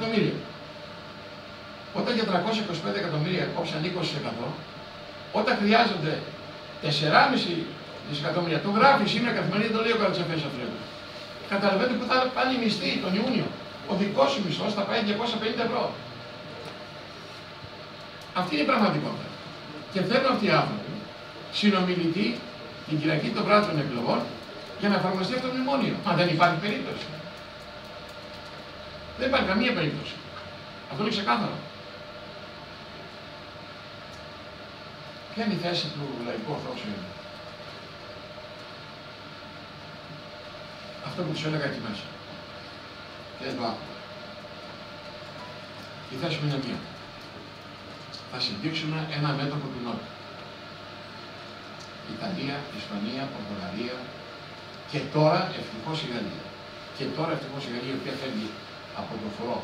εκατομμύρια. Όταν για 325 εκατομμύρια κόψαν 20%, όταν χρειάζονται 4,5 δισεκατομμύρια, το γράφει σήμερα καθημερινή, το λέει ο Καρατσαφές Αφρέντου. Καταλαβαίνετε που θα πάνε οι μισθοί τον Ιούνιο. Ο δικός σου μισθός θα πάει 250 ευρώ. Αυτή είναι η πραγματικότητα. Και θέλουν αυτοί οι άνθρωποι συνομιλητή την Κυριακή το βράδυ των εκλογών για να εφαρμοστεί αυτό το μνημόνιο. Μα δεν υπάρχει περίπτωση. Δεν υπάρχει καμία περίπτωση. Αυτό είναι ξεκάθαρο. Ποια είναι η θέση του λαϊκού ορθόδοξου? Αυτό που τους έλεγα εκεί μέσα. Και δεν το άκουγα. Η θέση μου είναι μία. Θα συμπτύξουμε ένα μέτωπο του Νότου. Ιταλία, Ισπανία, Πορτογαλία και τώρα ευτυχώς η Γαλλία. Και τώρα ευτυχώς η Γαλλία, η οποία φεύγει από το φορό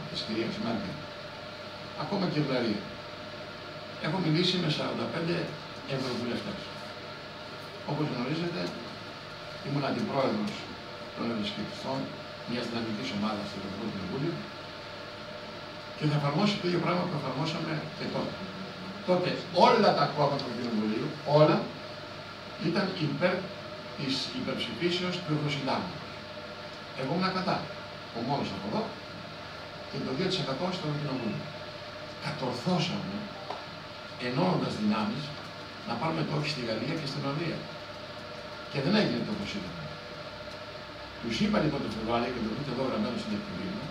της κυρίας Μέρκελ. Ακόμα και η Ουγγαρία. Έχω μιλήσει με 45 ευρωβουλευτές. Όπως γνωρίζετε, ήμουν αντιπρόεδρος των ευρωσκεπτιστών μιας δυναμικής ομάδας στο Ευρωπαϊκό Κοινοβούλιο και θα εφαρμόσει το ίδιο πράγμα που εφαρμόσαμε και τότε. Τότε όλα τα κόμματα του Κοινοβουλίου, όλα, ήταν υπέρ της υπερψηφίσεως του Ευρωσυντάγματος. Εγώ ήμουν κατά. Ο μόνος από εδώ και το 2% στο Κοινοβούλιο. Κατορθώσαμε, ενώνοντας δυνάμεις, να πάρουμε το όχι στη Γαλλία και στην Ολλανδία. Και δεν έγινε το όπως ήταν. Τους είπα λοιπόν το Φεβρουάριο και το δείτε εδώ γραμμένο στην ευκαιρία.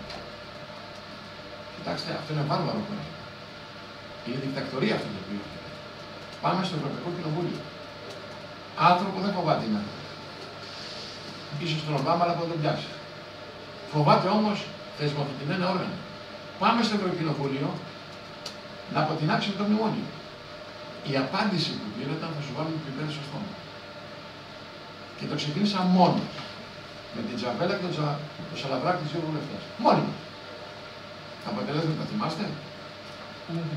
Κοιτάξτε, αυτό είναι βάρβαρο πράγμα. Είναι δικτακτορία αυτό το οποίο. Πάμε στο Ευρωπαϊκό Κοινοβούλιο. Άνθρωπο δεν φοβάται να. Ίσως τον Ομπάμα, αλλά θα τον πιάσει. Φοβάται όμως θεσμοθετημένα όργανα. Πάμε στο Ευρωκοινοβούλιο να αποτινάξουμε το μνημόνιο. Η απάντηση που πήρα ήταν θα σου βάλουμε το πιπέρι στο στόμα. Και το ξεκίνησα μόνος. Με την Τζαβέλα και τον Σαλαβράκη, τους δύο βουλευτές. Μόνοι μας. Τα αποτελέσματα τα θυμάστε?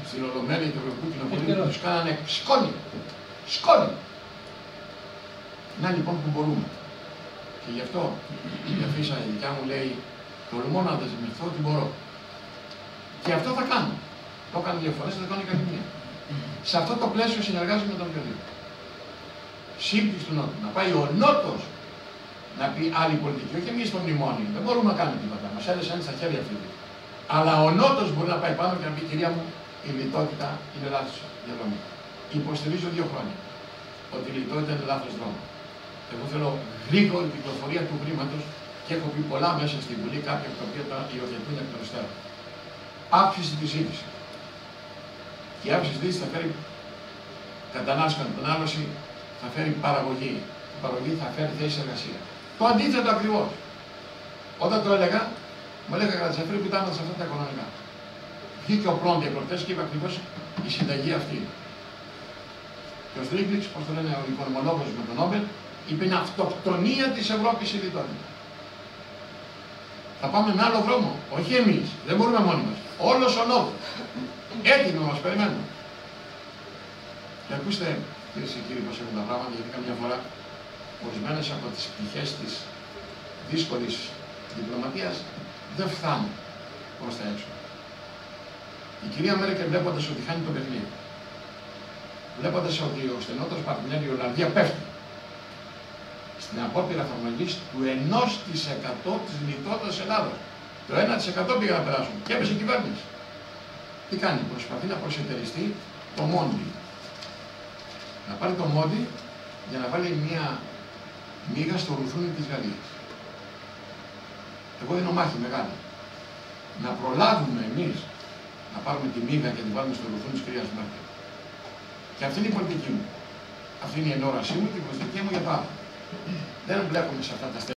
Στην Ολομέλεια του Ευρωπαϊκού Κοινοβουλίου τους κάνανε σκόνη. Σκόνη. Να λοιπόν που μπορούμε. Και γι' αυτό η αφίσα η δικιά μου λέει τολμώ να δεσμευτώ ότι μπορώ. Και αυτό θα κάνω. Το έκανα δύο φορές, θα το κάνω και άλλη μία. Σε αυτό το πλαίσιο συνεργάζομαι με τον Βιολίνο. Σύμπτυξη του Νότου. Να πάει ο Νότος να πει άλλη πολιτική. Όχι εμείς στο μνημόνιο. Δεν μπορούμε να κάνουμε τίποτα. Μας έδεσαν στα χέρια αυτή. Αλλά ο Νότος μπορεί να πάει πάνω και να πει: κυρία μου, η λιτότητα είναι λάθος διαδρομή. Υποστηρίζω 2 χρόνια ότι η λιτότητα είναι λάθος δρόμο. Εγώ θέλω γρήγορη κυκλοφορία του χρήματος και έχω πει πολλά μέσα στη Βουλή, κάποια από τα οποία τα υιοθετούν εκ των υστέρων. Αύξηση της ζήτησης. Και η αύξηση της ζήτησης θα φέρει κατανάλωση, κατανάλωση, θα φέρει παραγωγή. Η παραγωγή θα φέρει θέση εργασία. Το αντίθετο ακριβώς. Όταν το έλεγα, μου έλεγα Καρατσαφρή που ήταν σε αυτά τα οικονομικά. Βγήκε ο Πρόντι προχτές και είπε ακριβώς η συνταγή αυτή. Και ο Στρίγκλιτς, πώς το λένε ο οικονομολόγος με τον Νόμπελ, είπε είναι αυτοκτονία της Ευρώπης η λιτότητα. Θα πάμε με άλλο δρόμο. Όχι εμείς, δεν μπορούμε μόνοι μας. Όλος ο Νότος. Έτοιμοι μας περιμένουν. Και ακούστε, κυρίες και κύριοι, πώς έχουν τα πράγματα, γιατί καμιά φορά ορισμένες από τις πτυχές της δύσκολης διπλωματίας δεν φτάνουν προς τα έξω. Η κυρία Μέρκελ, βλέποντας ότι χάνει το παιχνίδι, βλέποντας ότι ο στενότερος παρτινέρ η Ολλανδία πέφτει στην απόπειρα εφαρμογής του 1% της λιτότητας της Ελλάδος. Το 1% πήγα να περάσουν και έπεσε η κυβέρνηση. Τι κάνει, προσπαθεί να προσετεριστεί το Μόντι. Να πάρει το Μόντι για να βάλει μια μίγα στο ρουθούνι της Γαλλίας. Εγώ δίνω μάχη μεγάλη. Να προλάβουμε εμείς να πάρουμε τη μίγα και να την βάλουμε στο ρουθούνι της κυρίας Μέρκελ. Και αυτή είναι η πολιτική μου. Αυτή είναι η ενόρασή μου και η προσδοκία μου για το άλλο. Δεν μπλέκομαι σε αυτά τα στέλνια.